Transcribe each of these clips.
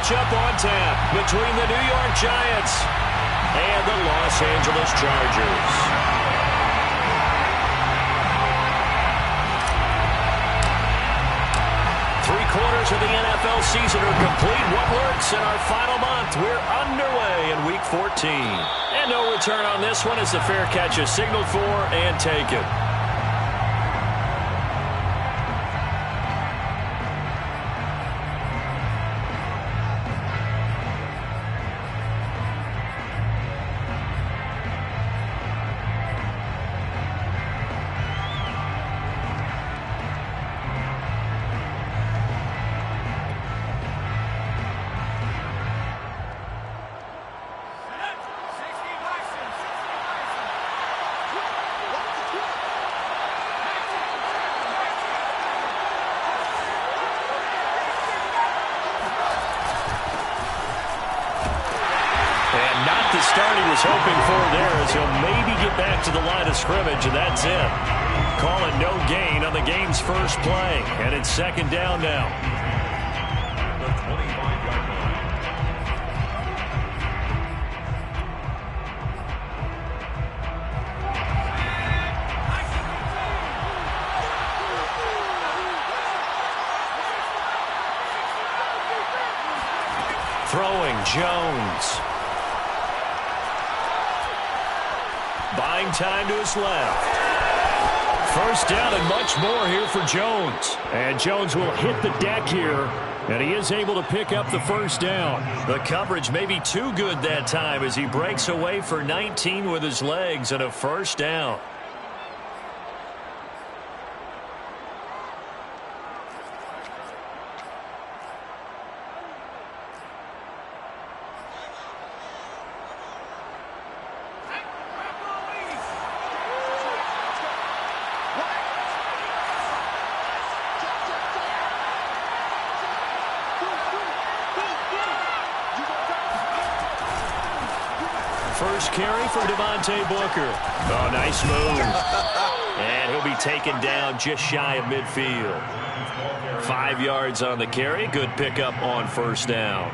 matchup on tap between the New York Giants and the Los Angeles Chargers. Three-quarters of the NFL season are complete. What works in our final month? We're underway in Week 14. And no return on this one as the fair catch is signaled for and taken. The start he was hoping for there as he'll maybe get back to the line of scrimmage, and that's it. Call it no gain on the game's first play, and it's second down now. The 25-yard line. Throwing Jones. Buying time to his left. First down and much more here for Jones. And Jones will hit the deck here, and he is able to pick up the first down. The coverage may be too good that time as he breaks away for 19 with his legs and a first down. First carry for Devontae Booker. Oh, nice move. And he'll be taken down just shy of midfield. 5 yards on the carry. Good pickup on first down.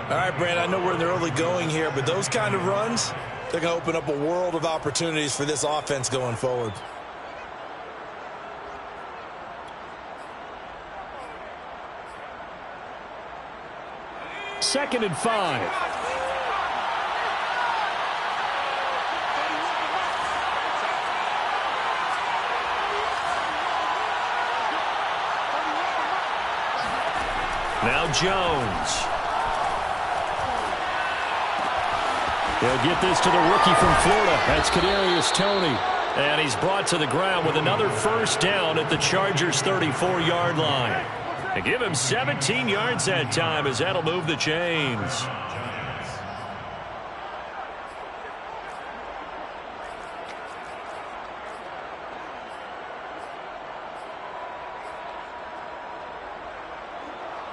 All right, Brand, I know we're in the early going here, but those kind of runs, they're going to open up a world of opportunities for this offense going forward. Second and 5. Now Jones. He'll get this to the rookie from Florida. That's Kadarius Toney. And he's brought to the ground with another first down at the Chargers' 34-yard line. And give him 17 yards that time as that'll move the chains.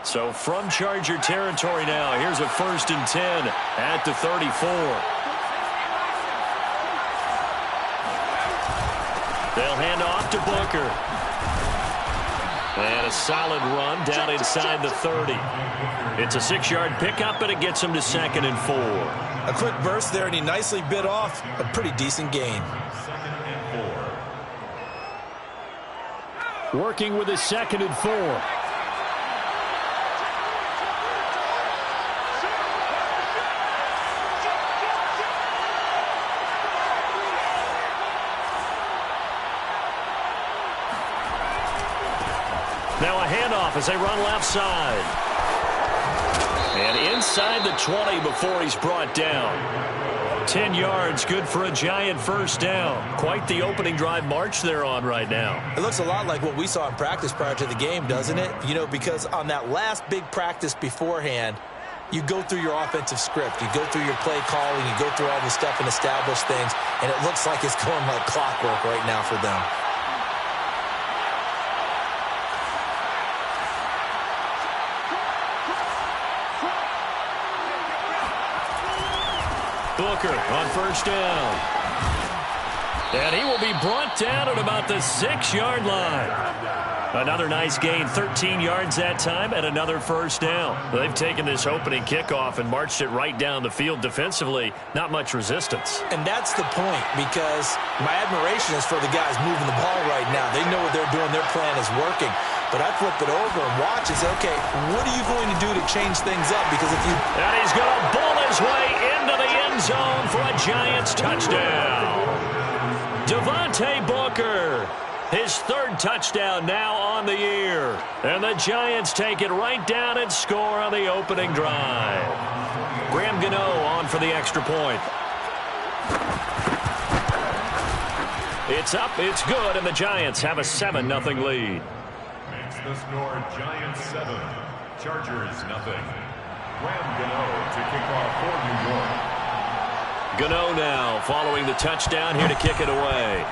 So from Charger territory now, here's a first and 10 at the 34. They'll hand off to Booker. And a solid run down inside the 30. It's a 6-yard pickup, but it gets him to second and 4. A quick burst there, and he nicely bit off a pretty decent gain. Working with his second and 4. Now a handoff as they run left side. And inside the 20 before he's brought down. 10 yards, good for a Giant first down. Quite the opening drive march they're on right now. It looks a lot like what we saw in practice prior to the game, doesn't it? You know, because on that last big practice beforehand, you go through your offensive script. You go through your play calling. You go through all the stuff and establish things. And it looks like it's going like clockwork right now for them. Booker on first down. And he will be brought down at about the 6-yard line. Another nice gain, 13 yards that time, and another first down. They've taken this opening kickoff and marched it right down the field defensively. Not much resistance. And that's the point, because my admiration is for the guys moving the ball right now. They know what they're doing. Their plan is working. But I flip it over and watch and say, okay, what are you going to do to change things up? Because if you... And he's going to bull his way into the end zone for a Giants touchdown. Devontae Booker. His third touchdown now on the year. And the Giants take it right down and score on the opening drive. Graham Gano on for the extra point. It's up, it's good, and the Giants have a 7-0 lead. Makes the score Giants 7, Chargers 0. Graham Gano to kick off for New York. Gano now following the touchdown here to kick it away.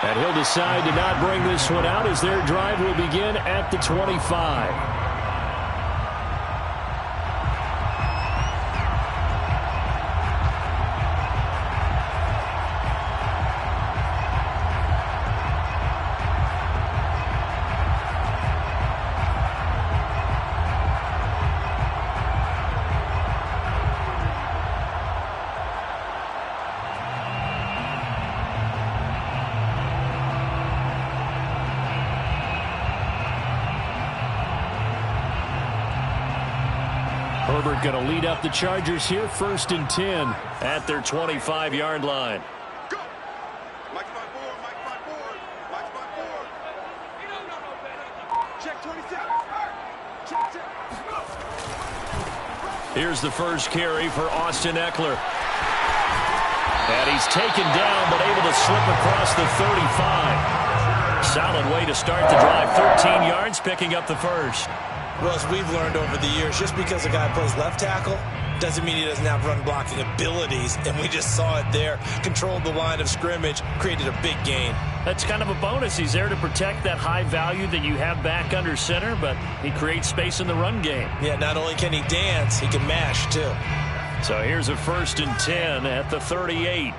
And he'll decide to not bring this one out as their drive will begin at the 25. Herbert going to lead up the Chargers here, 1st and 10 at their 25-yard line. Go. Mike's my board, Mike's my board, Mike's my board. Check 27. Check. Here's the first carry for Austin Eckler. And he's taken down, but able to slip across the 35. Solid way to start the drive. 13 yards, picking up the first. Well, as we've learned over the years, just because a guy plays left tackle doesn't mean he doesn't have run blocking abilities, and we just saw it there. Controlled the line of scrimmage, created a big gain. That's kind of a bonus. He's there to protect that high value that you have back under center, but he creates space in the run game. Yeah, not only can he dance, he can mash, too. So here's a 1st and 10 at the 38.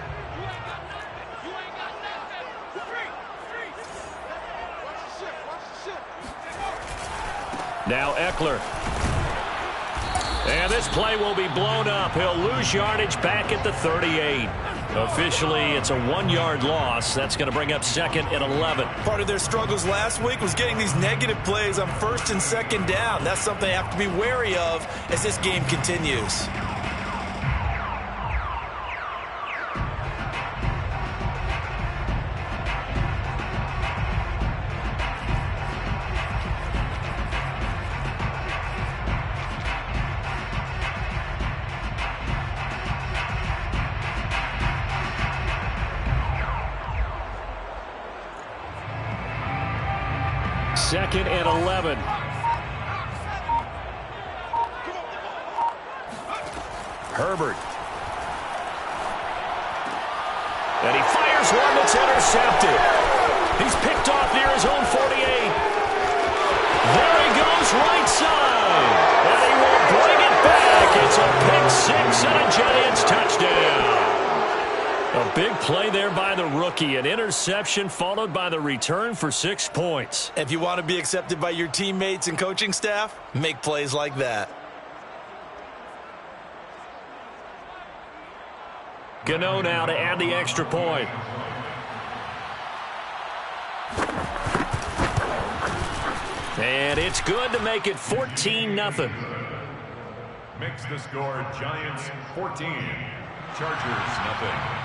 Now Eckler. And this play will be blown up. He'll lose yardage back at the 38. Officially, it's a 1-yard loss. That's going to bring up 2nd and 11. Part of their struggles last week was getting these negative plays on 1st and 2nd down. That's something they have to be wary of as this game continues. Second and 11. Herbert. And he fires one that's intercepted. He's picked off near his own 48. There he goes, right side. And he will bring it back. It's a pick 6 and a Giants touchdown. A big play there by the rookie. An interception followed by the return for 6 points. If you want to be accepted by your teammates and coaching staff, make plays like that. Gano now to add the extra point. And it's good to make it 14-0. Makes the score Giants 14, Chargers 0.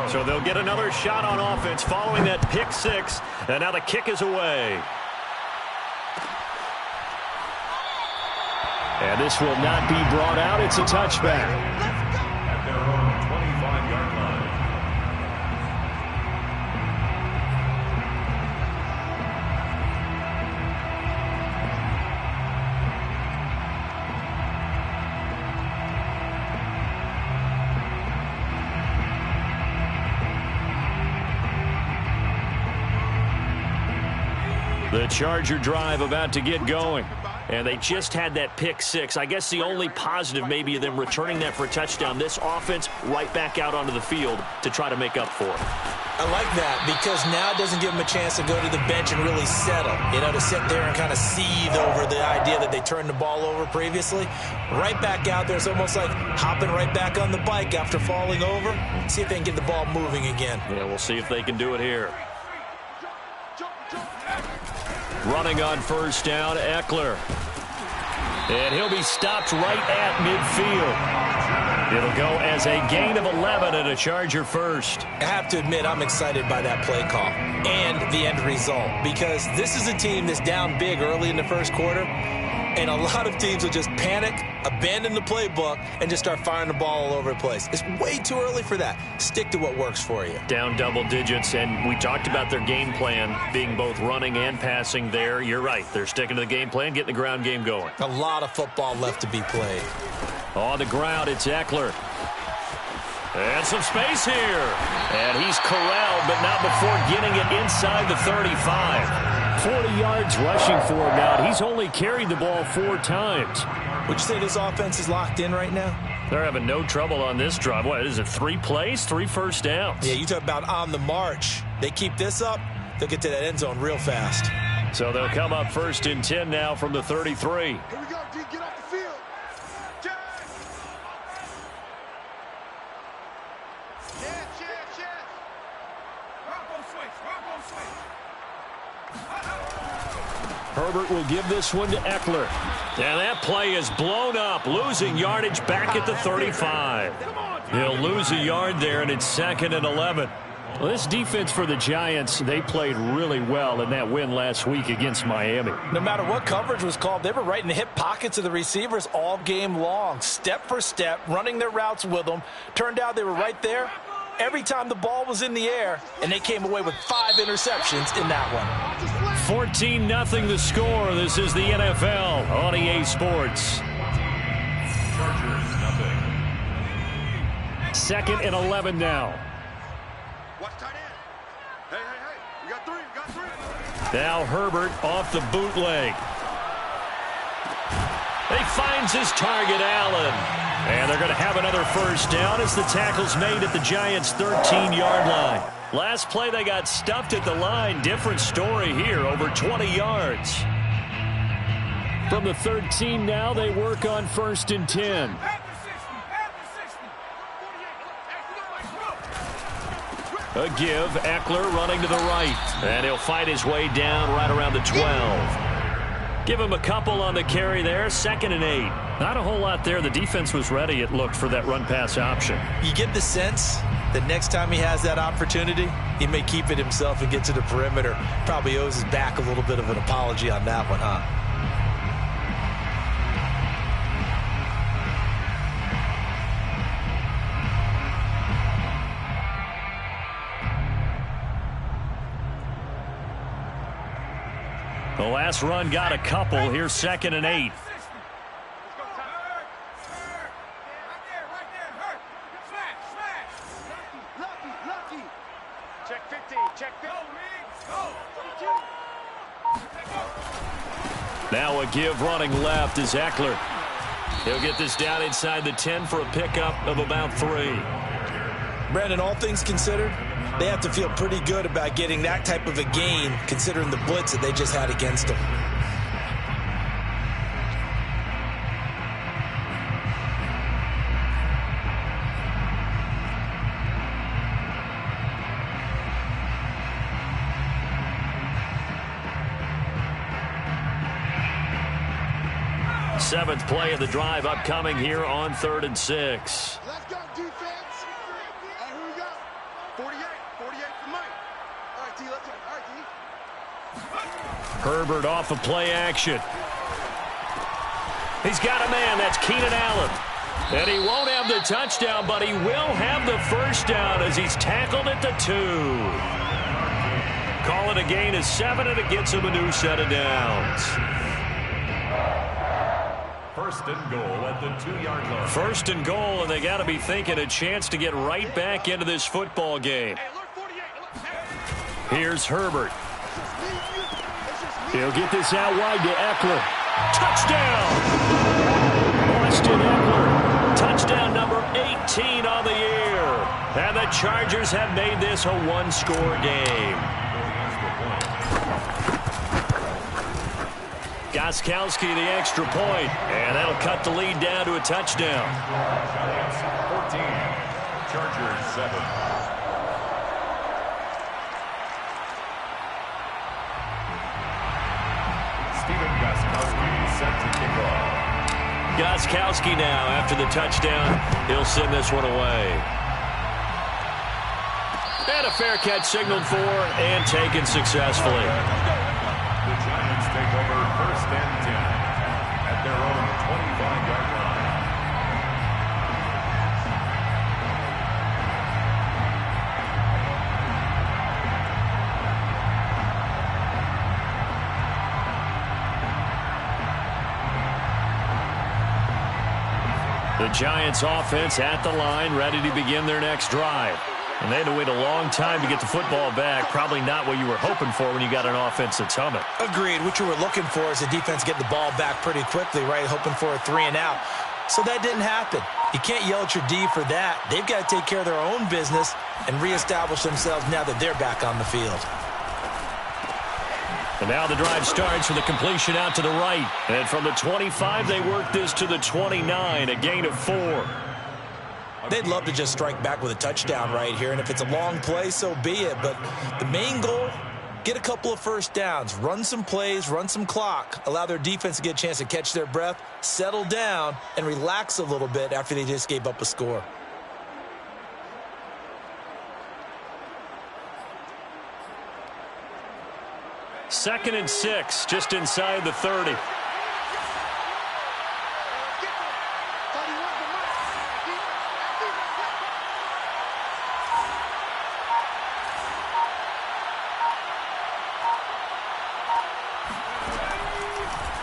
So they'll get another shot on offense following that pick 6. And now the kick is away. And this will not be brought out. It's a touchback. At their own 25-yard line. The Charger drive about to get going. And they just had that pick six. I guess the only positive maybe of them returning that for a touchdown. This offense right back out onto the field to try to make up for it. I like that because now it doesn't give them a chance to go to the bench and really settle. To sit there and kind of seethe over the idea that they turned the ball over previously. Right back out there. It's almost like hopping right back on the bike after falling over. See if they can get the ball moving again. Yeah, we'll see if they can do it here. Running on first down, Eckler. And he'll be stopped right at midfield. It'll go as a gain of 11 and a Charger first. I have to admit, I'm excited by that play call and the end result because this is a team that's down big early in the first quarter, and a lot of teams will just panic, abandon the playbook, and just start firing the ball all over the place. It's way too early for that. Stick to what works for you. Down double digits, and we talked about their game plan being both running and passing there. You're right. They're sticking to the game plan, getting the ground game going. A lot of football left to be played. On the ground, it's Eckler. And some space here. And he's corralled, but not before getting it inside the 35. 40 yards rushing for him now. He's only carried the ball 4 times. Would you say this offense is locked in right now? They're having no trouble on this drive. What is it, 3 plays, 3 first downs? Yeah, you talk about on the march. They keep this up, they'll get to that end zone real fast. So they'll come up 1st and 10 now from the 33. Here we go, D. Get off the field. Herbert will give this one to Eckler. And that play is blown up, losing yardage back at the 35. He'll lose a yard there, and it's 2nd and 11. Well, this defense for the Giants, they played really well in that win last week against Miami. No matter what coverage was called, they were right in the hip pockets of the receivers all game long, step for step, running their routes with them. Turned out they were right there every time the ball was in the air, and they came away with 5 interceptions in that one. 14-0 the score. This is the NFL on EA Sports. Chargers, 0. 2nd and 11 now. Watch tight end. Hey. We got 3. Now Herbert off the bootleg. He finds his target, Allen. And they're going to have another first down as the tackle's made at the Giants' 13-yard line. Last play, they got stuffed at the line. Different story here, over 20 yards. From the 13 now, they work on 1st and 10. A give, Eckler running to the right. And he'll fight his way down right around the 12. Give him a couple on the carry there, 2nd and 8. Not a whole lot there. The defense was ready, it looked, for that run-pass option. You get the sense that next time he has that opportunity, he may keep it himself and get to the perimeter. Probably owes his back a little bit of an apology on that one, huh? The last run got a couple. Here's 2nd and 8. Check 50. Check 50. Now a give running left is Eckler. He'll get this down inside the 10 for a pickup of about 3. Brandon, all things considered, they have to feel pretty good about getting that type of a gain considering the blitz that they just had against them. Seventh play of the drive upcoming here on 3rd and 6. Let's go, defense. All right, here we go. 48 for Mike. All right, T, let's go. All right, T. Herbert off of play action. He's got a man. That's Keenan Allen. And he won't have the touchdown, but he will have the first down as he's tackled at the 2. Calling a gain of 7, and it gets him a new set of downs. 1st and goal at the 2-yard line. 1st and goal, and they got to be thinking a chance to get right back into this football game. Here's Herbert. He'll get this out wide to Eckler. Touchdown! Austin Eckler. Touchdown number 18 on the year. And the Chargers have made this a one-score game. Gostkowski the extra point, and that'll cut the lead down to a touchdown. Giants 14, Chargers 7. Stephen Gostkowski set to kick off. Gostkowski now after the touchdown. He'll send this one away. And a fair catch signaled for and taken successfully. The Giants take over 1st and 10 at their own 25-yard line. The Giants offense at the line, ready to begin their next drive. And they had to wait a long time to get the football back. Probably not what you were hoping for when you got an offense that's humming. Agreed. What you were looking for is the defense getting the ball back pretty quickly, right? Hoping for a 3-and-out. So that didn't happen. You can't yell at your D for that. They've got to take care of their own business and reestablish themselves now that they're back on the field. And now the drive starts with a completion out to the right. And from the 25, they work this to the 29, a gain of 4. They'd love to just strike back with a touchdown right here, and if it's a long play, so be it. But the main goal, get a couple of first downs, run some plays, run some clock, allow their defense to get a chance to catch their breath, settle down, and relax a little bit after they just gave up a score. Second and 6, just inside the 30.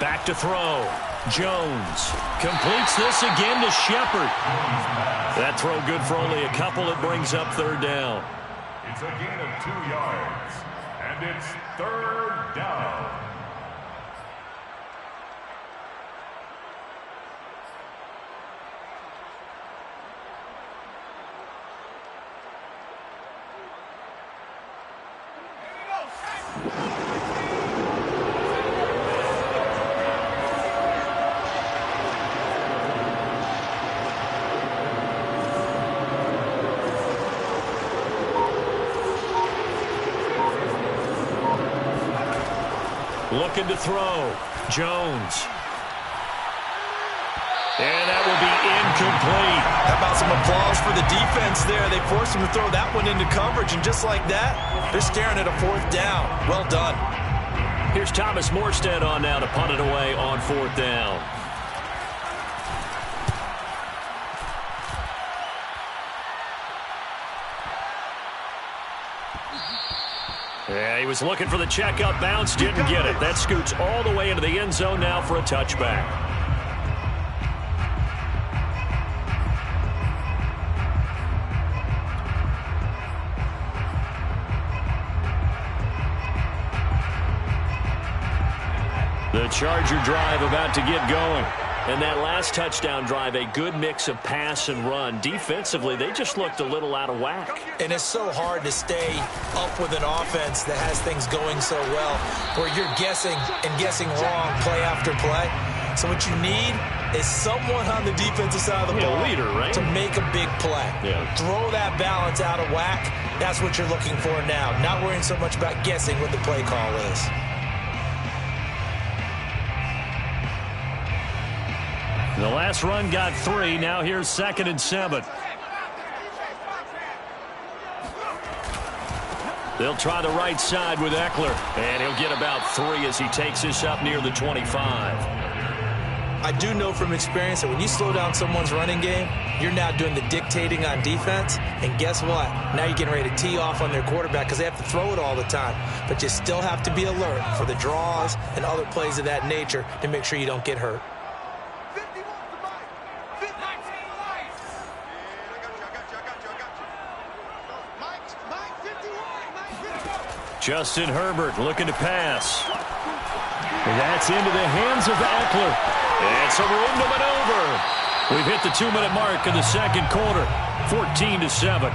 Back to throw. Jones completes this again to Shepard. That throw good for only a couple. It brings up 3rd down. It's a gain of 2 yards, and it's 3rd down. Looking to throw. Jones. And that will be incomplete. How about some applause for the defense there? They forced him to throw that one into coverage, and just like that, they're staring at a 4th down. Well done. Here's Thomas Morstead on now to punt it away on 4th down. Yeah, he was looking for the check-up bounce, didn't get it. That scoots all the way into the end zone now for a touchback. The Charger drive about to get going. And that last touchdown drive, a good mix of pass and run. Defensively, they just looked a little out of whack. And it's so hard to stay up with an offense that has things going so well, where you're guessing and guessing wrong play after play. So what you need is someone on the defensive side of the ball, leader, right? to make a big play. Yeah. Throw that balance out of whack. That's what you're looking for now. Not worrying so much about guessing what the play call is. The last run got 3. Now here's 2nd and 7. They'll try the right side with Eckler. And he'll get about 3 as he takes this up near the 25. I do know from experience that when you slow down someone's running game, you're now doing the dictating on defense. And guess what? Now you're getting ready to tee off on their quarterback because they have to throw it all the time. But you still have to be alert for the draws and other plays of that nature to make sure you don't get hurt. Justin Herbert looking to pass. That's into the hands of Eckler. And some room to maneuver. We've hit the 2-minute mark in the second quarter. 14-7.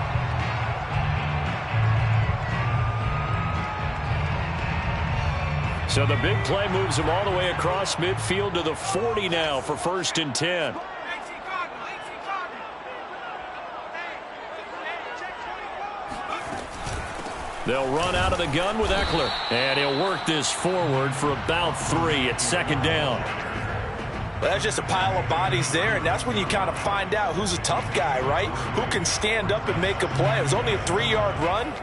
So the big play moves him all the way across midfield to the 40 now for 1st and 10. They'll run out of the gun with Eckler. And he'll work this forward for about 3 at 2nd down. Well, that's just a pile of bodies there, and that's when you kind of find out who's a tough guy, right? Who can stand up and make a play. It was only a 3-yard run,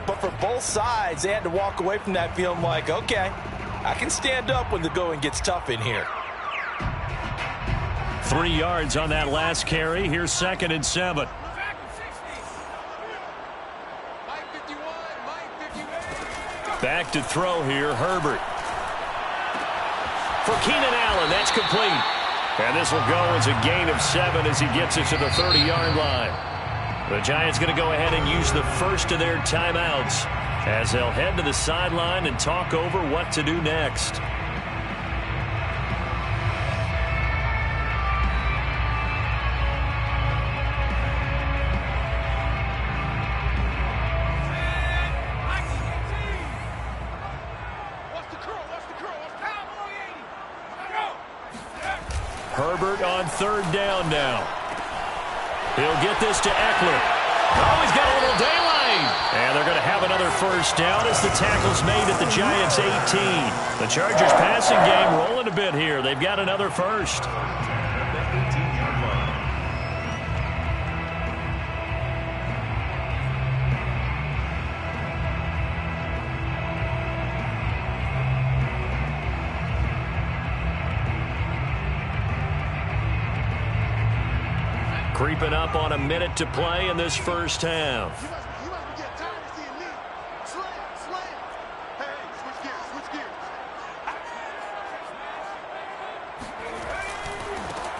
but for both sides, they had to walk away from that feeling like, okay, I can stand up when the going gets tough in here. 3 yards on that last carry. Here's 2nd and 7. Back to throw here, Herbert. For Keenan Allen, that's complete. And this will go as a gain of 7 as he gets it to the 30-yard line. The Giants going to go ahead and use the first of their timeouts as they'll head to the sideline and talk over what to do next. Herbert on 3rd down now. He'll get this to Eckler. Oh, he's got a little daylight. And they're going to have another 1st down as the tackle's made at the Giants' 18. The Chargers passing game rolling a bit here. They've got another 1st. Creeping up on a minute to play in this 1st half. You must be getting tired of seeing me. Slam. Hey, switch gears.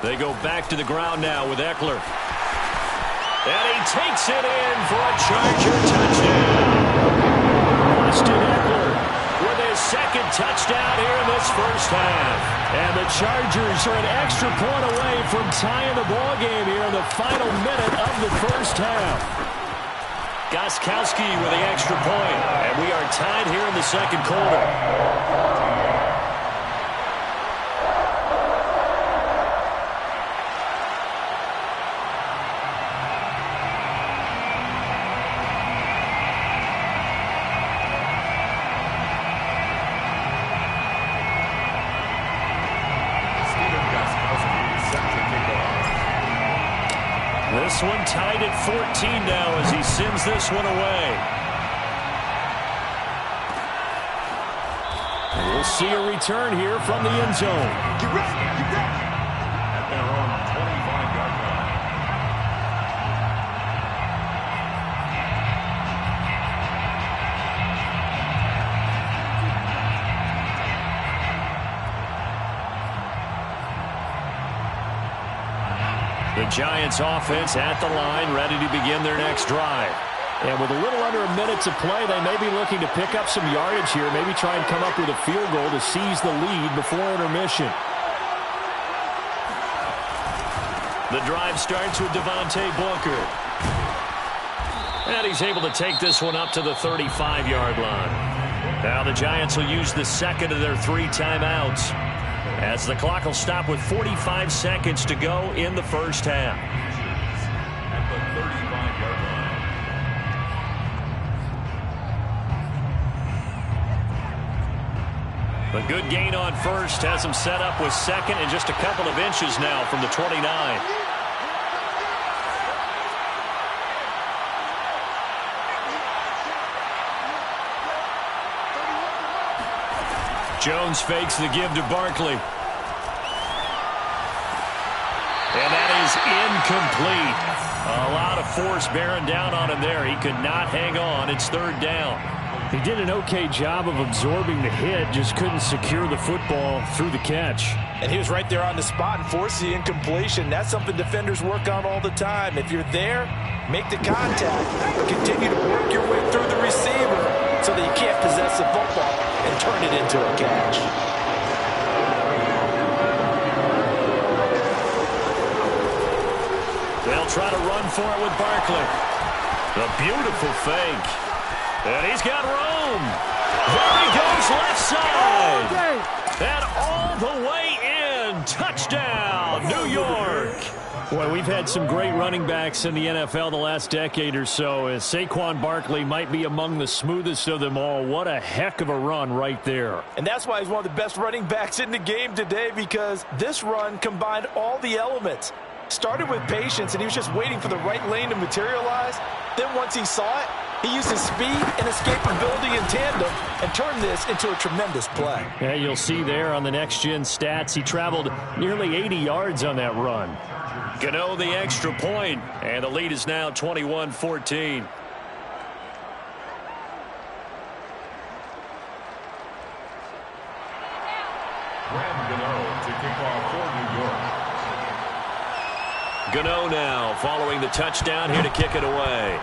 They go back to the ground now with Eckler. And he takes it in for a Charger touchdown. Austin Eckler with his 2nd touchdown here in this 1st half. And the Chargers are an extra point away from tying the ball game here in the final minute of the 1st half. Gostkowski with the extra point. And we are tied here in the 2nd quarter. This one tied at 14 now as he sends this one away. And we'll see a return here from the end zone. Get ready. At their own 25-yard line. The Giants offense at the line, ready to begin their next drive. And with a little under a minute to play, they may be looking to pick up some yardage here, maybe try and come up with a field goal to seize the lead before intermission. The drive starts with Devontae Booker. And he's able to take this one up to the 35-yard line. Now the Giants will use the 2nd of their 3 timeouts, as the clock will stop with 45 seconds to go in the 1st half. At the 35-yard line. The good gain on 1st has him set up with 2nd and just a couple of inches now from the 29. Jones fakes the give to Barkley. And that is incomplete. A lot of force bearing down on him there. He could not hang on. It's 3rd down. He did an okay job of absorbing the hit, just couldn't secure the football through the catch. And he was right there on the spot and forced the incompletion. That's something defenders work on all the time. If you're there, make the contact, but continue to work your way through the receiver so that you can't possess the football and turn it into a catch. try to run for it with Barkley. A beautiful fake. And he's got room. There he goes left side. And all the way in. Touchdown, New York. Boy, we've had some great running backs in the NFL the last decade or so. As Saquon Barkley might be among the smoothest of them all. What a heck of a run right there. And that's why he's one of the best running backs in the game today, because this run combined all the elements. Started with patience, and he was just waiting for the right lane to materialize. Then once he saw it, he used his speed and escapability in tandem and turned this into a tremendous play. Yeah, you'll see there on the next-gen stats, he traveled nearly 80 yards on that run. Gano the extra point, and the lead is now 21-14. Graham Gano to kick off for New York. Gano now following the touchdown here to kick it away.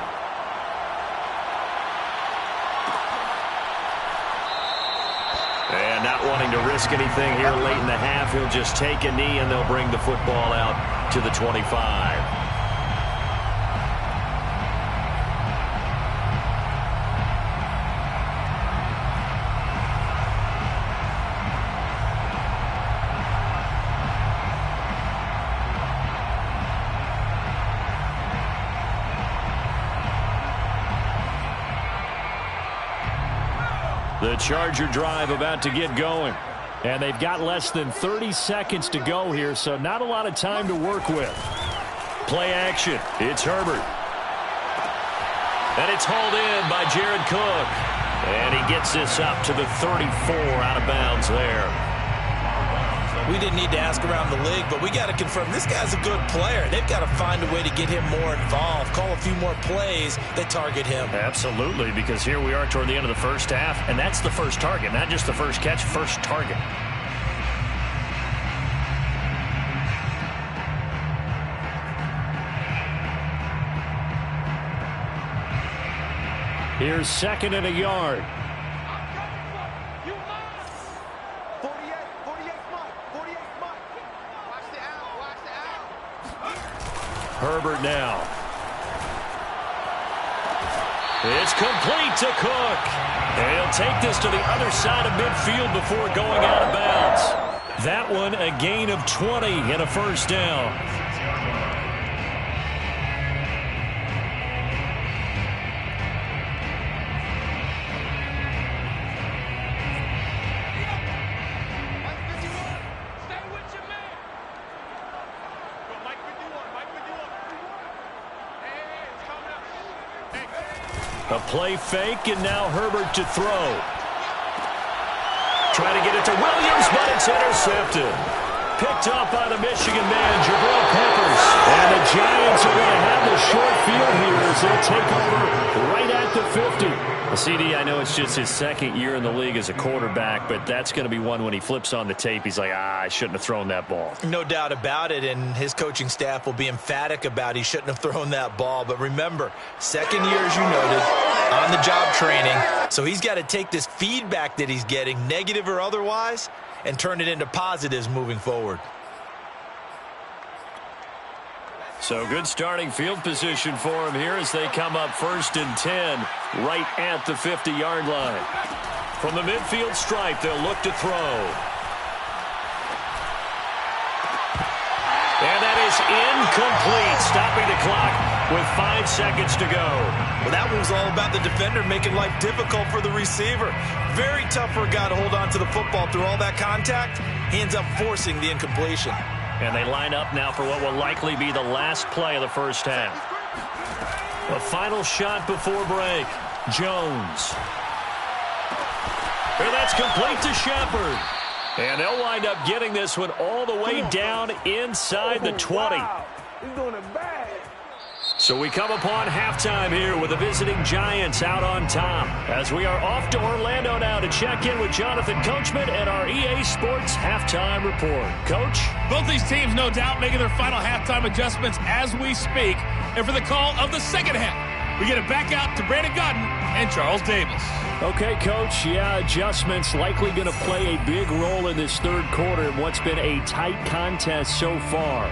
And not wanting to risk anything here late in the half, he'll just take a knee and they'll bring the football out to the 25. The Charger drive about to get going. And they've got less than 30 seconds to go here, so not a lot of time to work with. Play action. It's Herbert. And it's hauled in by Jared Cook. And he gets this up to the 34 out of bounds there. We didn't need to ask around the league, but we got to confirm this guy's a good player. They've got to find a way to get him more involved, call a few more plays that target him. Absolutely, because here we are toward the end of the first half, and that's the first target, not just the first catch, first target. Here's second and a yard. Herbert now. It's complete to Cook. And he'll take this to the other side of midfield before going out of bounds. That one a gain of 20 and a first down. A play fake, and now Herbert to throw. Trying to get it to Williams, but it's intercepted. Picked up by the Michigan man, Jabril Peppers. And the Giants are going to have the short field here as they'll take over right at the 50. CD, I know it's just his second year in the league as a quarterback, but that's going to be one when he flips on the tape. He's like, I shouldn't have thrown that ball. No doubt about it, and his coaching staff will be emphatic about he shouldn't have thrown that ball. But remember, second year, as you noted, on-the-job training. So he's got to take this feedback that he's getting, negative or otherwise, and turn it into positives moving forward. So good starting field position for him here as they come up 1st and 10 right at the 50-yard line. From the midfield stripe, they'll look to throw. And that is incomplete, stopping the clock with 5 seconds to go. Well, that one was all about the defender making life difficult for the receiver. Very tough for a guy to hold on to the football through all that contact. He ends up forcing the incompletion. And they line up now for what will likely be the last play of the first half. A final shot before break. Jones. And that's complete to Shepard. And they'll wind up getting this one all the way down inside the 20. Wow. He's doing it bad. So we come upon halftime here with the visiting Giants out on top. As we are off to Orlando now to check in with Jonathan Coachman and our EA Sports Halftime Report. Coach? Both these teams, no doubt, making their final halftime adjustments as we speak. And for the call of the second half, we get it back out to Brandon Godden and Charles Davis. Okay, Coach. Yeah, adjustments likely going to play a big role in this third quarter in what's been a tight contest so far.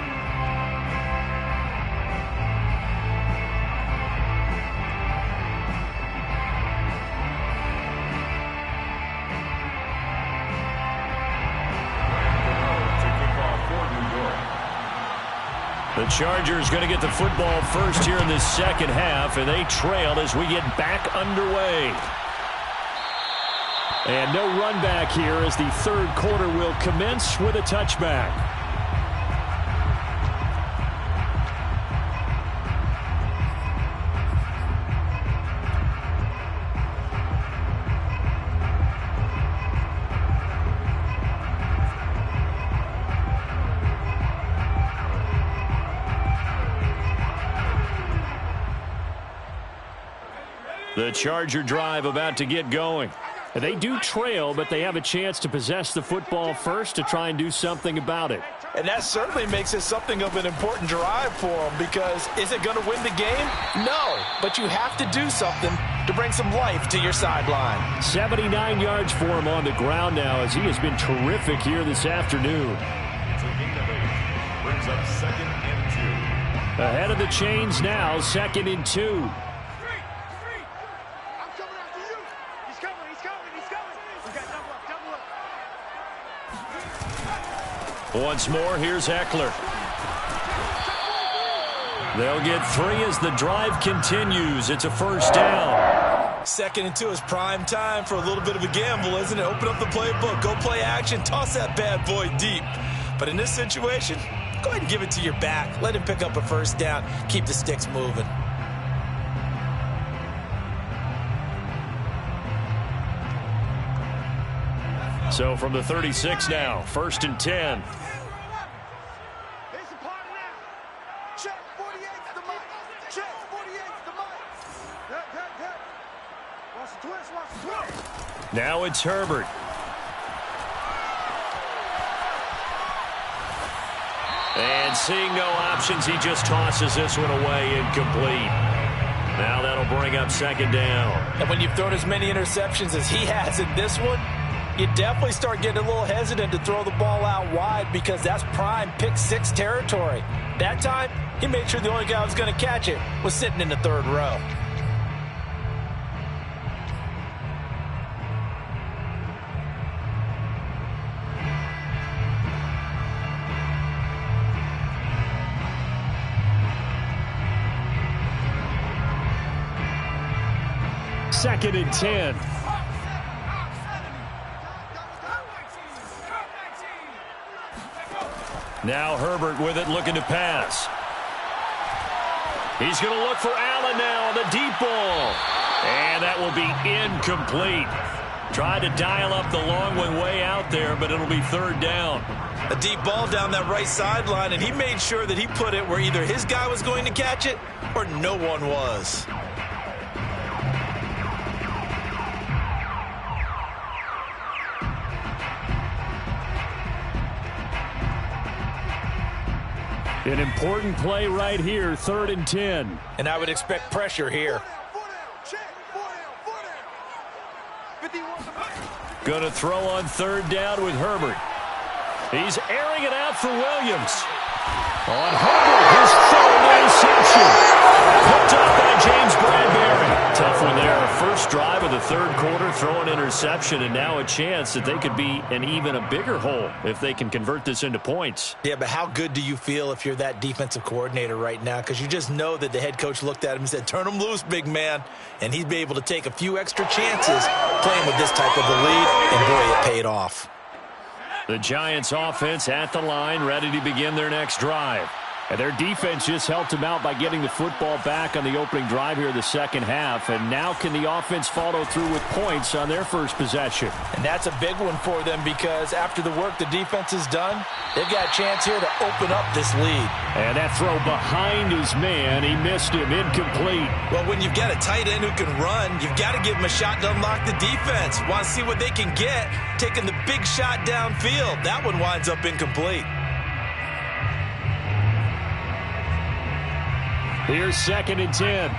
Chargers going to get the football first here in this second half, and they trail as we get back underway. And no run back here as the third quarter will commence with a touchback. The Charger drive about to get going. They do trail, but they have a chance to possess the football first to try and do something about it. And that certainly makes it something of an important drive for them, because is it going to win the game? No, but you have to do something to bring some life to your sideline. 79 yards for him on the ground now, as he has been terrific here this afternoon. So gain of 8 brings up 2nd and 2. Ahead of the chains now, 2nd and 2. Once more, here's Eckler. They'll get 3 as the drive continues. It's a first down. 2nd and 2 is prime time for a little bit of a gamble, isn't it? Open up the playbook, go play action, toss that bad boy deep. But in this situation, go ahead and give it to your back. Let him pick up a first down. Keep the sticks moving. So from the 36 now, 1st and 10. Now it's Herbert. And seeing no options, he just tosses this one away, incomplete. Now that'll bring up 2nd down. And when you've thrown as many interceptions as he has in this one, you definitely start getting a little hesitant to throw the ball out wide, because that's prime pick 6 territory. That time, he made sure the only guy who was going to catch it was sitting in the 3rd row. Second and 10. Now Herbert with it, looking to pass. He's going to look for Allen now on the deep ball. And that will be incomplete. Tried to dial up the long one way out there, but it'll be 3rd down. A deep ball down that right sideline, and he made sure that he put it where either his guy was going to catch it or no one was. An important play right here, 3rd and 10. And I would expect pressure here. Going to throw on 3rd down with Herbert. He's airing it out for Williams. On Herbert, his 3rd interception. Picked up by James Bradbury. Tough one there. First drive of the 3rd quarter, throw an interception, and now a chance that they could be in even a bigger hole if they can convert this into points. Yeah, but how good do you feel if you're that defensive coordinator right now? Because you just know that the head coach looked at him and said, turn him loose, big man. And he'd be able to take a few extra chances playing with this type of a lead, and boy, it paid off. The Giants offense at the line, ready to begin their next drive. And their defense just helped them out by getting the football back on the opening drive here in the second half. And now can the offense follow through with points on their first possession? And that's a big one for them, because after the work the defense has done, they've got a chance here to open up this lead. And that throw behind his man, he missed him, incomplete. Well, when you've got a tight end who can run, you've got to give him a shot to unlock the defense. Want to see what they can get, taking the big shot downfield. That one winds up incomplete. Here's 2nd and 10.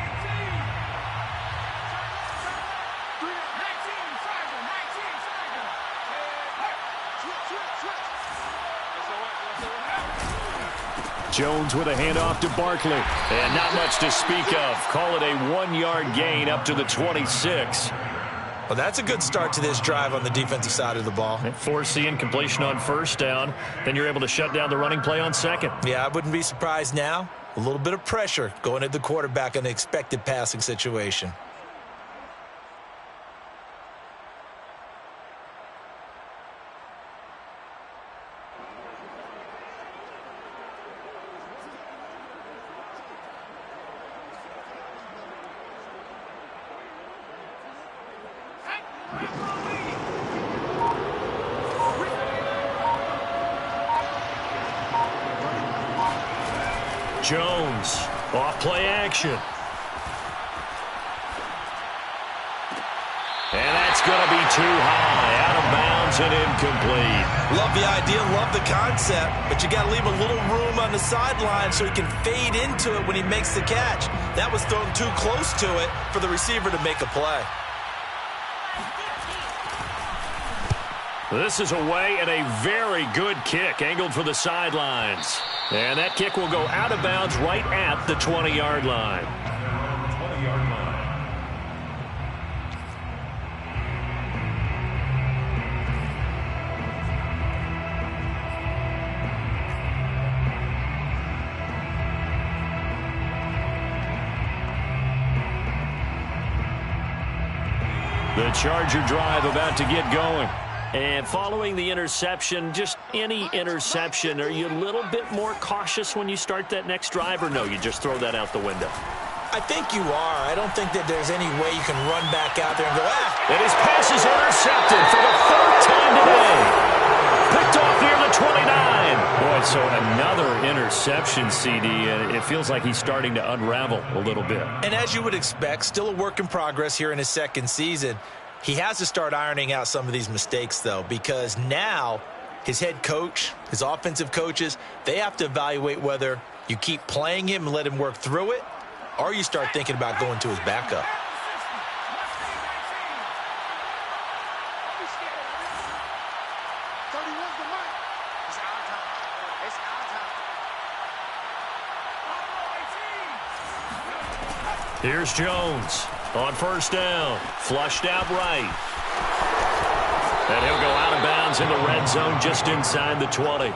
Jones with a handoff to Barkley. And not much to speak of. Call it a 1-yard gain up to the 26. Well, that's a good start to this drive on the defensive side of the ball. Force the incompletion on first down. Then you're able to shut down the running play on second. Yeah, I wouldn't be surprised now. A little bit of pressure going at the quarterback in an expected passing situation. Jones, off play action. And that's going to be too high, out of bounds and incomplete. Love the idea, love the concept, but you got to leave a little room on the sideline so he can fade into it when he makes the catch. That was thrown too close to it for the receiver to make a play. This is away and a very good kick, angled for the sidelines. And that kick will go out of bounds right at the 20-yard line. 20-yard line. The Charger drive about to get going. And following the interception, just any interception, are you a little bit more cautious when you start that next drive, or no, you just throw that out the window? I think you are. I don't think that there's any way you can run back out there and go, And his pass is intercepted for the third time today. Picked off near the 29. Boy, so another interception, CD, and it feels like he's starting to unravel a little bit. And as you would expect, still a work in progress here in his second season. He has to start ironing out some of these mistakes, though, because now his head coach, his offensive coaches, they have to evaluate whether you keep playing him and let him work through it, or you start thinking about going to his backup. Here's Jones on first down, flushed out right. And he'll go out of bounds in the red zone just inside the 20.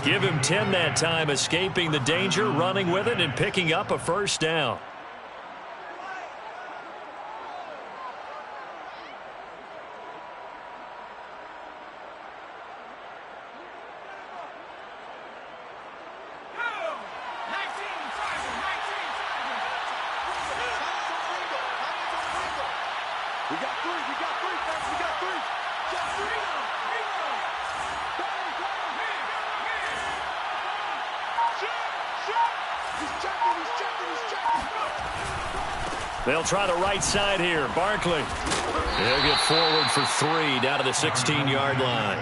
Give him 10 that time, escaping the danger, running with it, and picking up a first down. They'll try the right side here. Barkley. He'll get forward for 3 down to the 16-yard line.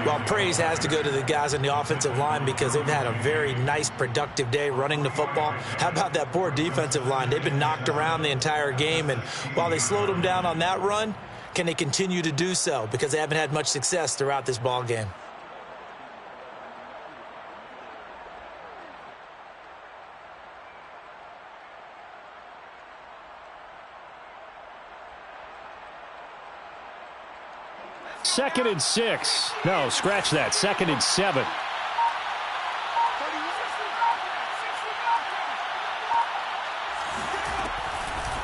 Well, praise has to go to the guys on the offensive line because they've had a very nice, productive day running the football. How about that poor defensive line? They've been knocked around the entire game, and while they slowed them down on that run, can they continue to do so? Because they haven't had much success throughout this ball game. Second and 6. No, scratch that. Second and 7.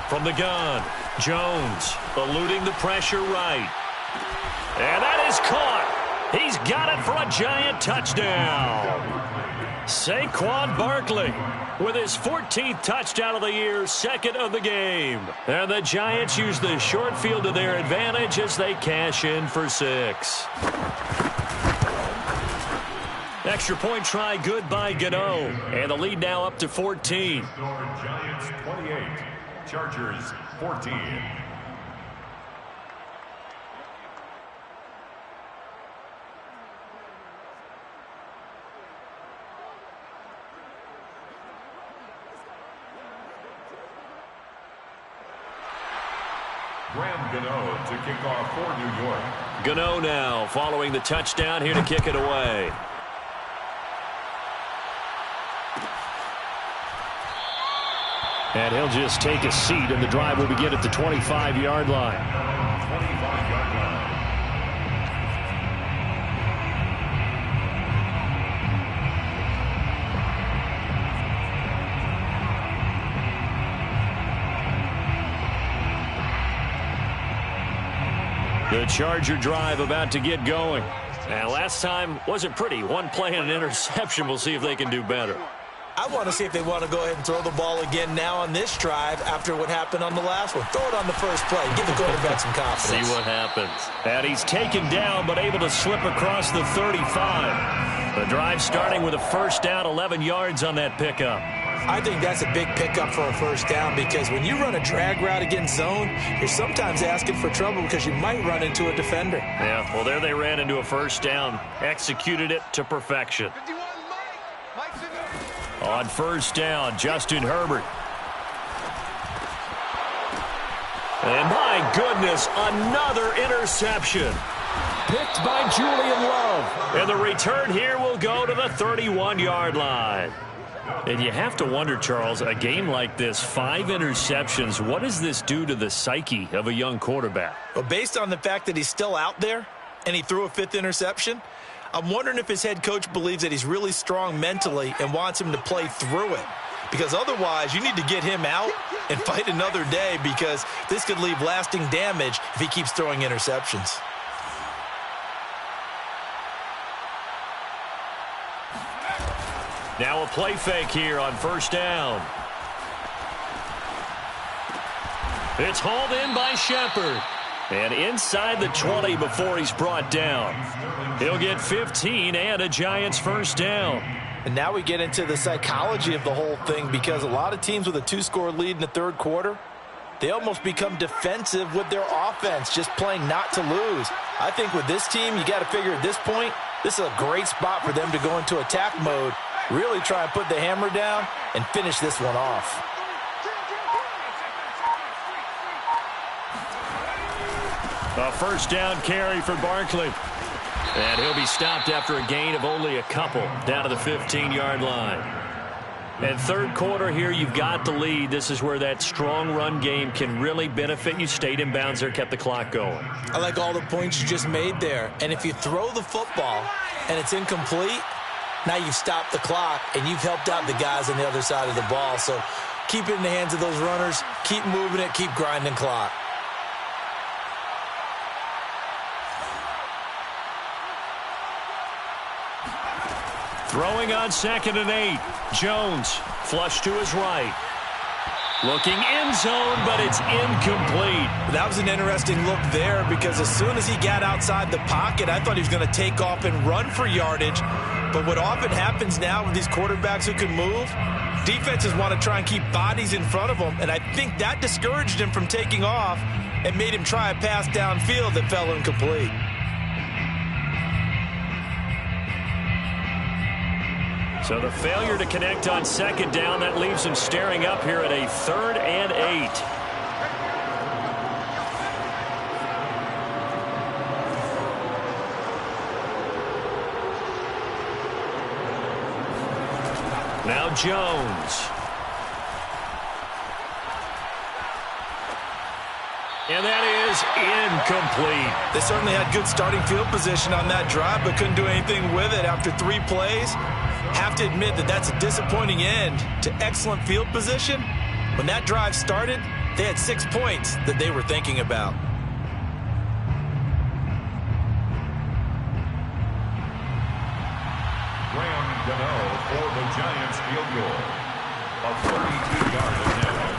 From the gun, Jones eluding the pressure right. And that is caught. He's got it for a giant touchdown. Saquon Barkley with his 14th touchdown of the year, second of the game. And the Giants use the short field to their advantage as they cash in for 6. Extra point try good by Gano. And the lead now up to 14. Giants 28, Chargers 14. Gano to kick off for New York. Gano now following the touchdown here to kick it away. And he'll just take a seat, and the drive will begin at the 25-yard line. The Charger drive about to get going. And last time wasn't pretty. One play and an interception. We'll see if they can do better. I want to see if they want to go ahead and throw the ball again now on this drive after what happened on the last one. Throw it on the first play. Give the quarterback some confidence. See what happens. And he's taken down but able to slip across the 35. The drive starting with a first down, 11 yards on that pickup. I think that's a big pickup for a first down because when you run a drag route against zone, you're sometimes asking for trouble because you might run into a defender. Yeah, well, there they ran into a first down. Executed it to perfection. On first down, Justin Herbert. And my goodness, another interception. Picked by Julian Love. And the return here will go to the 31-yard line. And you have to wonder, Charles, a game like this, 5 interceptions, what does this do to the psyche of a young quarterback? Well, based on the fact that he's still out there and he threw a 5th interception, I'm wondering if his head coach believes that he's really strong mentally and wants him to play through it. Because otherwise, you need to get him out and fight another day because this could leave lasting damage if he keeps throwing interceptions. Now a play fake here on first down. It's hauled in by Shepard. And inside the 20 before he's brought down. He'll get 15 and a Giants first down. And now we get into the psychology of the whole thing because a lot of teams with a 2-score lead in the third quarter, they almost become defensive with their offense, just playing not to lose. I think with this team, you got to figure at this point, this is a great spot for them to go into attack mode, really try and put the hammer down and finish this one off. A first down carry for Barkley. And he'll be stopped after a gain of only a couple down to the 15-yard line. And third quarter here, you've got the lead. This is where that strong run game can really benefit you. Stayed in bounds there, kept the clock going. I like all the points you just made there. And if you throw the football and it's incomplete, now you've stopped the clock and you've helped out the guys on the other side of the ball. So keep it in the hands of those runners. Keep moving it. Keep grinding clock. Throwing on 2nd and 8. Jones flush to his right. Looking end zone, but it's incomplete. That was an interesting look there because as soon as he got outside the pocket, I thought he was going to take off and run for yardage. But what often happens now with these quarterbacks who can move, defenses want to try and keep bodies in front of them, and I think that discouraged him from taking off and made him try a pass downfield that fell incomplete. So the failure to connect on 2nd down, that leaves him staring up here at a 3rd and 8. Now Jones. And that is incomplete. They certainly had good starting field position on that drive, but couldn't do anything with it after 3 plays. Have to admit that that's a disappointing end to excellent field position. When that drive started, they had 6 points that they were thinking about. Graham Gano for the Giants field goal. A 42-yard attempt.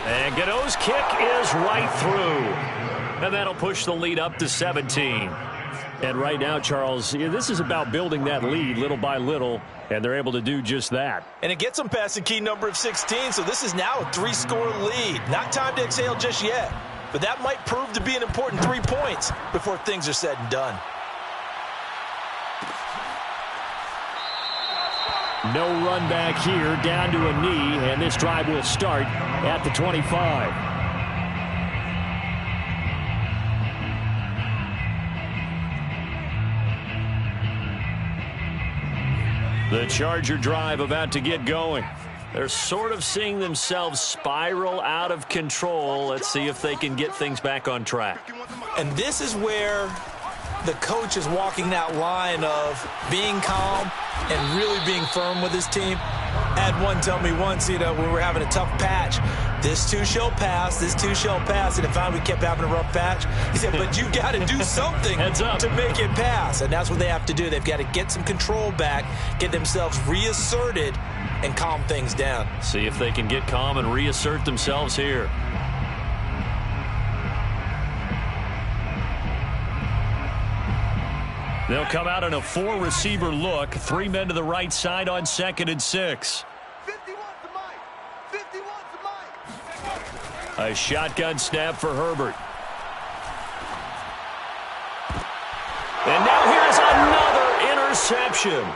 And Gano's kick is right through. And that'll push the lead up to 17. And right now, Charles, this is about building that lead little by little, and they're able to do just that. And it gets them past the key number of 16, so this is now a 3-score lead. Not time to exhale just yet, but that might prove to be an important 3 points before things are said and done. No run back here, down to a knee, and this drive will start at the 25. The Charger drive about to get going. They're sort of seeing themselves spiral out of control. Let's see if they can get things back on track. And this is where the coach is walking that line of being calm and really being firm with his team. I had one tell me once, when we were having a tough patch, this too shall pass, this too shall pass. And finally we kept having a rough patch. He said, but you got to do something to make it pass. And that's what they have to do. They've got to get some control back, get themselves reasserted, and calm things down. See if they can get calm and reassert themselves here. They'll come out in a 4-receiver look. 3 men to the right side on 2nd and 6. 51 to Mike. 51 to Mike. A shotgun snap for Herbert. And now here's another interception.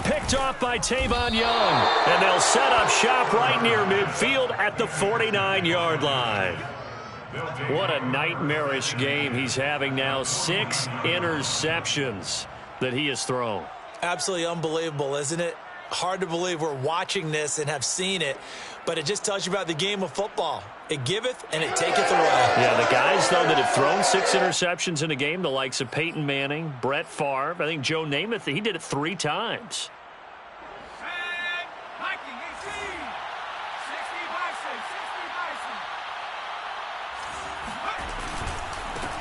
Picked off by Tavon Young. And they'll set up shop right near midfield at the 49-yard line. What a nightmarish game he's having now. 6 interceptions that he has thrown. Absolutely unbelievable, isn't it? Hard to believe we're watching this and have seen it, but it just tells you about the game of football. It giveth and it taketh away. Yeah, the guys, though, that have thrown 6 interceptions in a game, the likes of Peyton Manning, Brett Favre, I think Joe Namath, he did it 3 times.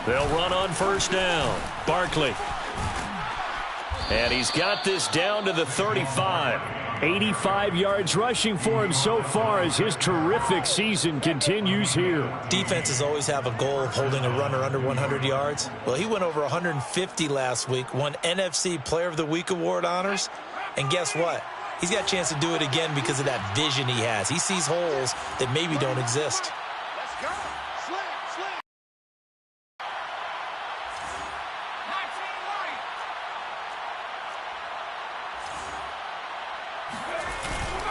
They'll run on 1st down. Barkley. And he's got this down to the 35. 85 yards rushing for him so far as his terrific season continues here. Defenses always have a goal of holding a runner under 100 yards. Well, he went over 150 last week, won NFC Player of the Week award honors. And guess what? He's got a chance to do it again because of that vision he has. He sees holes that maybe don't exist. Let's go. Slam, slam.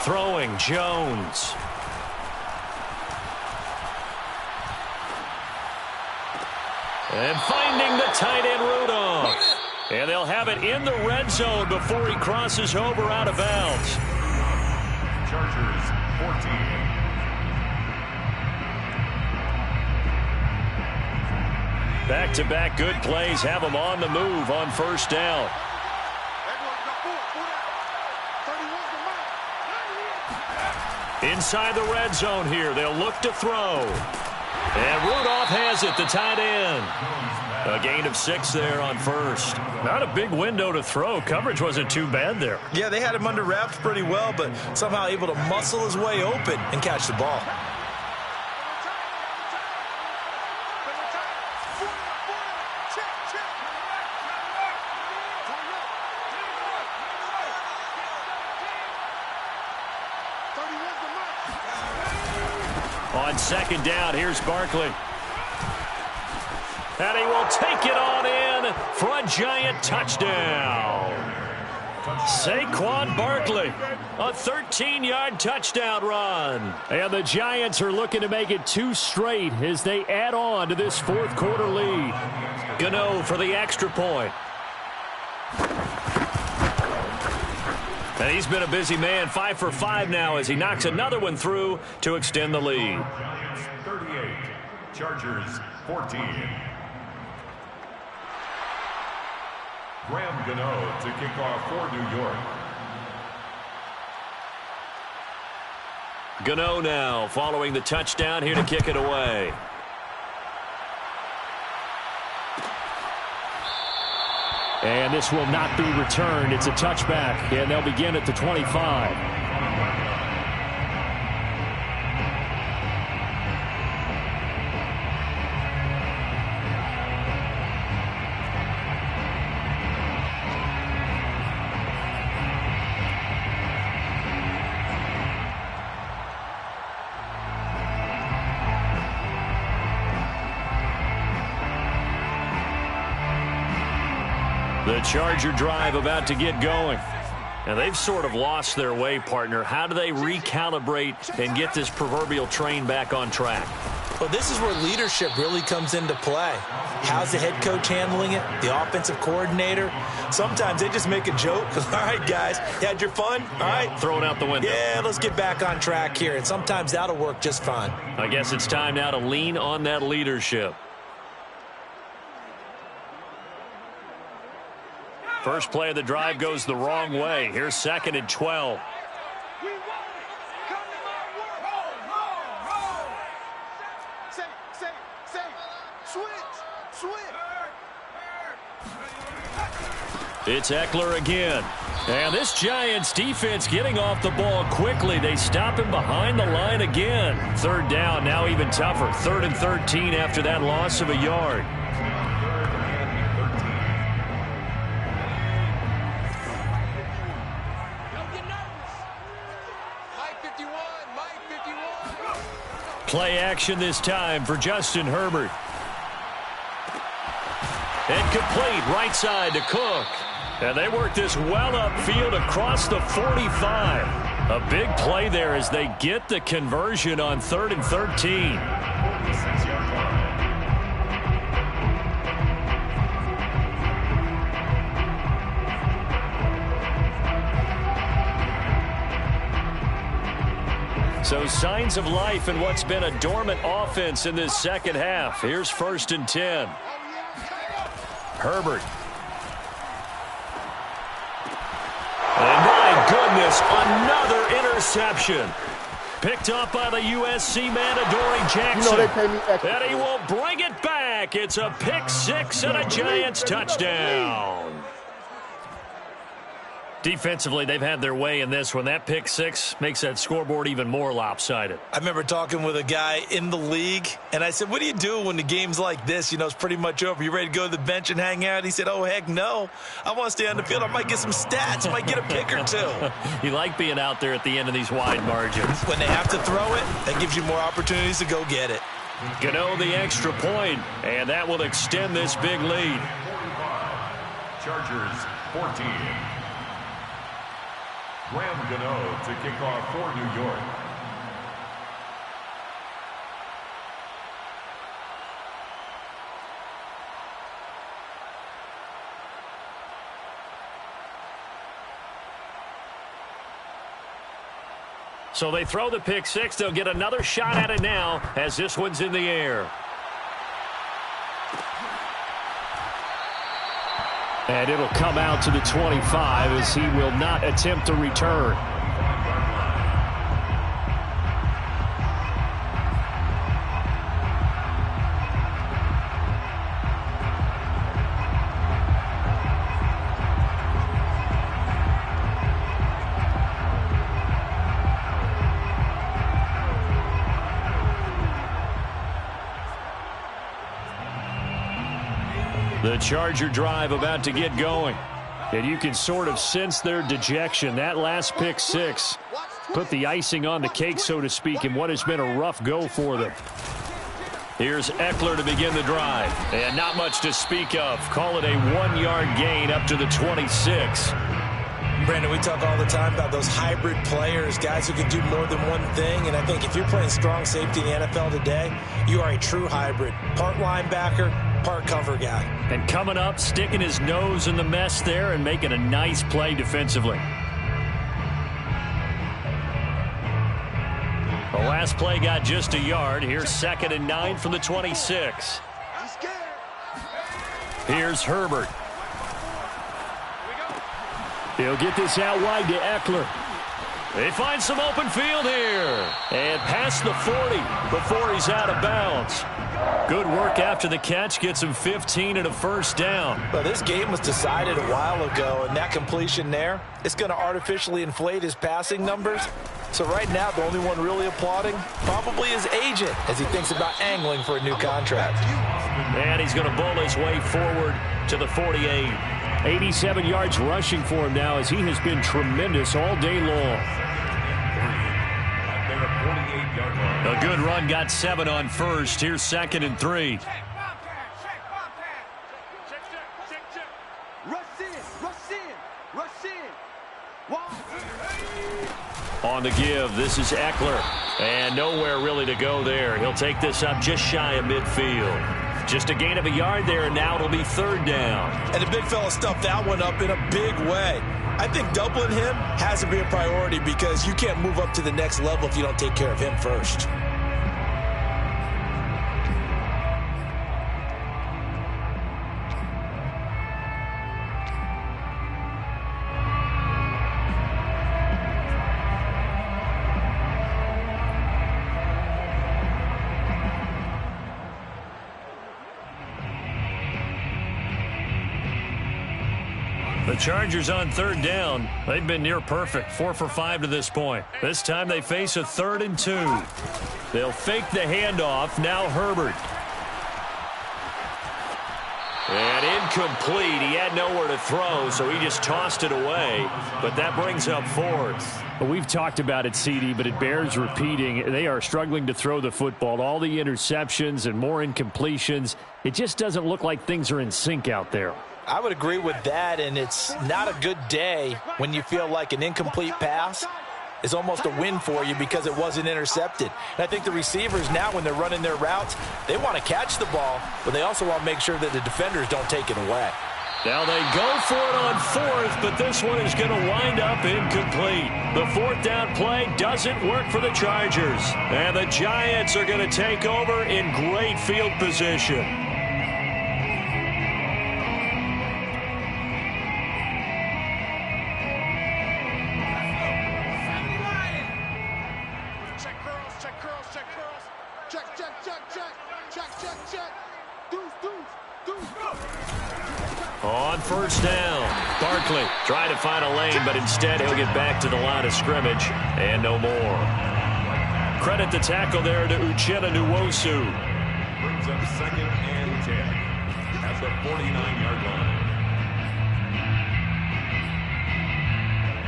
Throwing Jones. And finding the tight end Rudolph. And they'll have it in the red zone before he crosses over out of bounds. Chargers 14. Back-to-back good plays have them on the move on 1st down. Inside the red zone here. They'll look to throw. And Rudolph has it, the tight end. A gain of 6 there on 1st. Not a big window to throw. Coverage wasn't too bad there. Yeah, they had him under wraps pretty well, but somehow able to muscle his way open and catch the ball. On 2nd down, here's Barkley. And he will take it on in for a giant touchdown. Saquon Barkley, a 13-yard touchdown run. And the Giants are looking to make it 2 straight as they add on to this 4th quarter lead. Gano for the extra point. And he's been a busy man, 5 for 5 now as he knocks another one through to extend the lead. Giants 38, Chargers 14. Graham Gano to kick off for New York. Gano now following the touchdown here to kick it away. And this will not be returned. It's a touchback, and they'll begin at the 25. The Charger drive about to get going. And they've sort of lost their way, partner. How do they recalibrate and get this proverbial train back on track? Well, this is where leadership really comes into play. How's the head coach handling it? The offensive coordinator? Sometimes they just make a joke. All right, guys, you had your fun? All right. Throw it out the window. Yeah, let's get back on track here. And sometimes that'll work just fine. I guess it's time now to lean on that leadership. First play of the drive goes the wrong way. Here's 2nd and 12. It's Eckler again. And this Giants defense getting off the ball quickly. They stop him behind the line again. Third down, now even tougher. 3rd and 13 after that loss of a yard. Play action this time for Justin Herbert. And complete right side to Cook. And they work this well upfield across the 45. A big play there as they get the conversion on 3rd and 13. So signs of life in what's been a dormant offense in this second half. Here's 1st and 10. Herbert. And my goodness, another interception. Picked up by the USC man, Adoree Jackson. You know they pay me extra. And he will bring it back. It's a pick six and a Giants touchdown. Defensively, they've had their way in this one. That pick six makes that scoreboard even more lopsided. I remember talking with a guy in the league, and I said, what do you do when the game's like this? You know, it's pretty much over. You ready to go to the bench and hang out? He said, oh, heck no. I want to stay on the field. I might get some stats. I might get a pick or two. You like being out there at the end of these wide margins. When they have to throw it, that gives you more opportunities to go get it. Gano the extra point, and that will extend this big lead. Chargers 14. Graham Gano to kick off for New York. So they throw the pick six. They'll get another shot at it now as this one's in the air. And it'll come out to the 25 as he will not attempt to return. The Charger drive about to get going. And you can sort of sense their dejection. That last pick six put the icing on the cake, so to speak, in what has been a rough go for them. Here's Eckler to begin the drive. And not much to speak of. Call it a 1-yard gain up to the 26. Brandon, we talk all the time about those hybrid players, guys who can do more than one thing. And I think if you're playing strong safety in the NFL today, you are a true hybrid. Part linebacker, part cover guy. And coming up, sticking his nose in the mess there and making a nice play defensively. The last play got just a yard. Here's 2nd and 9 from the 26. Here's Herbert. He'll get this out wide to Eckler. They find some open field here. And past the 40 before he's out of bounds. Good work after the catch. Gets him 15 and a first down. Well, this game was decided a while ago, and that completion there is going to artificially inflate his passing numbers. So right now, the only one really applauding probably his agent as he thinks about angling for a new contract. And he's going to bowl his way forward to the 48. 87 yards rushing for him now as he has been tremendous all day long. A good run, got 7 on first. Here's 2nd and 3. On the give, this is Eckler. And nowhere really to go there. He'll take this up just shy of midfield. Just a gain of a yard there, and now it'll be 3rd down. And the big fella stuffed that one up in a big way. I think doubling him has to be a priority because you can't move up to the next level if you don't take care of him first. The Chargers on third down. They've been near perfect, 4 for 5 to this point. This time they face a 3rd and 2. They'll fake the handoff. Now Herbert. And incomplete. He had nowhere to throw, so he just tossed it away. But that brings up 4th. Well, we've talked about it, CD, but it bears repeating. They are struggling to throw the football. All the interceptions and more incompletions. It just doesn't look like things are in sync out there. I would agree with that, and it's not a good day when you feel like an incomplete pass is almost a win for you because it wasn't intercepted. And I think the receivers now, when they're running their routes, they want to catch the ball, but they also want to make sure that the defenders don't take it away. Now they go for it on 4th, but this one is going to wind up incomplete. The 4th down play doesn't work for the Chargers. And the Giants are going to take over in great field position. On first down, Barkley trying to find a lane, but instead he'll get back to the line of scrimmage and no more. Credit the tackle there to Uchenna Nwosu. Brings up 2nd and 10 at the 49-yard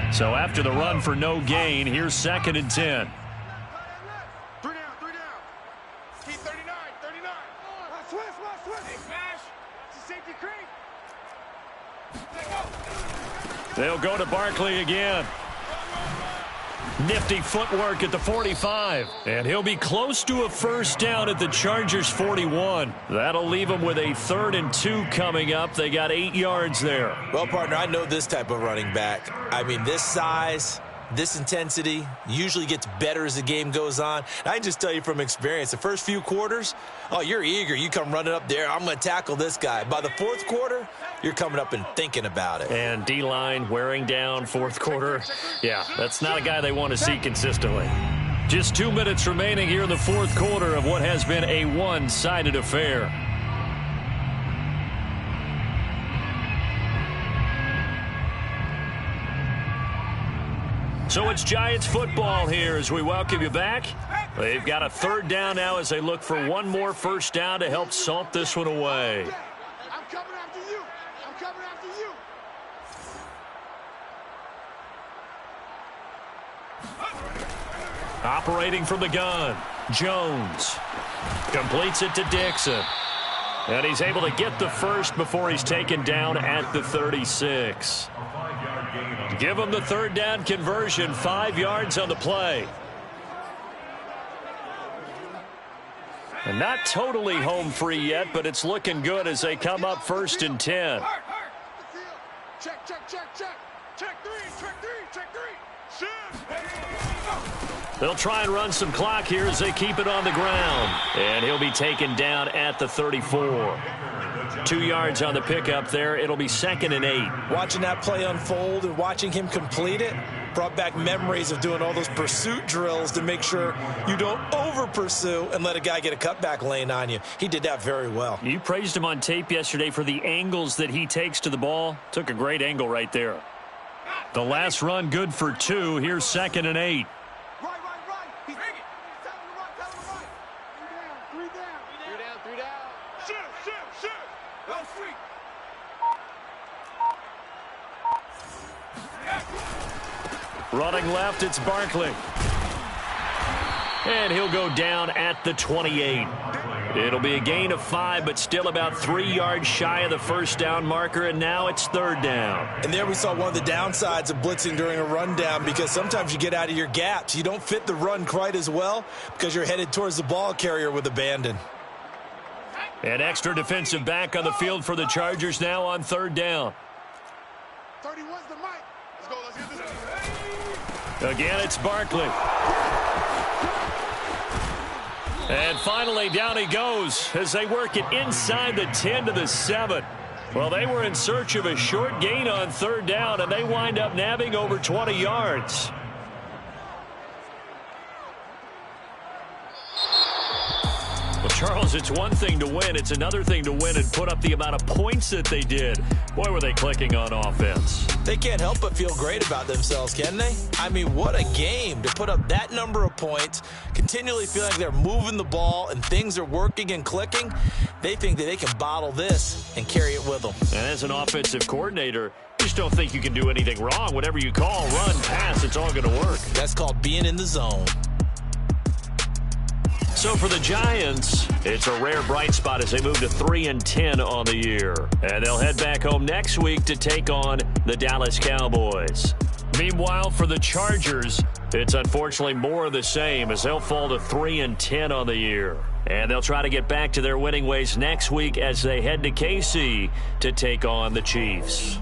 line. So after the run for no gain, here's 2nd and 10. 3 down. Keep 39. Switch. Hey, smash. It's a safety creep. They'll go to Barkley again. Nifty footwork at the 45. And he'll be close to a first down at the Chargers 41. That'll leave them with a 3rd and 2 coming up. They got 8 yards there. Well, partner, I know this type of running back. I mean, this size, this intensity usually gets better as the game goes on. And I can just tell you from experience, the first few quarters, oh, you're eager. You come running up there, I'm going to tackle this guy. By the 4th quarter, you're coming up and thinking about it. And D-line wearing down 4th quarter. Yeah, that's not a guy they want to see consistently. Just 2 minutes remaining here in the 4th quarter of what has been a one-sided affair. So it's Giants football here as we welcome you back. They've got a 3rd down now as they look for one more first down to help salt this one away. I'm coming after you. Operating from the gun, Jones completes it to Dixon. And he's able to get the first before he's taken down at the 36. Give him the 3rd down conversion, 5 yards on the play. And not totally home free yet, but it's looking good as they come up 1st and 10. Check. Check 3. They'll try and run some clock here as they keep it on the ground. And he'll be taken down at the 34. 2 yards on the pickup there. It'll be 2nd and 8. Watching that play unfold and watching him complete it brought back memories of doing all those pursuit drills to make sure you don't over-pursue and let a guy get a cutback lane on you. He did that very well. You praised him on tape yesterday for the angles that he takes to the ball. Took a great angle right there. The last run good for 2. Here's 2nd and 8. Right. He's tell him to right. 3 down. Shoot. Go sweet. Running left, it's Barkley. And he'll go down at the 28. It'll be a gain of 5, but still about 3 yards shy of the first down marker, and now it's 3rd down. And there we saw one of the downsides of blitzing during a rundown, because sometimes you get out of your gaps. You don't fit the run quite as well because you're headed towards the ball carrier with abandon. An extra defensive back on the field for the Chargers now on 3rd down. 31's the mic. Let's get this. Again, it's Barkley. And finally, down he goes as they work it inside the 10 to the 7. Well, they were in search of a short gain on 3rd down, and they wind up nabbing over 20 yards. Charles, it's one thing to win. It's another thing to win and put up the amount of points that they did. Boy, were they clicking on offense. They can't help but feel great about themselves, can they? I mean, what a game to put up that number of points, continually feeling like they're moving the ball and things are working and clicking. They think that they can bottle this and carry it with them. And as an offensive coordinator, you just don't think you can do anything wrong. Whatever you call, run, pass, it's all going to work. That's called being in the zone. So for the Giants, it's a rare bright spot as they move to 3-10 on the year. And they'll head back home next week to take on the Dallas Cowboys. Meanwhile, for the Chargers, it's unfortunately more of the same as they'll fall to 3-10 on the year. And they'll try to get back to their winning ways next week as they head to KC to take on the Chiefs.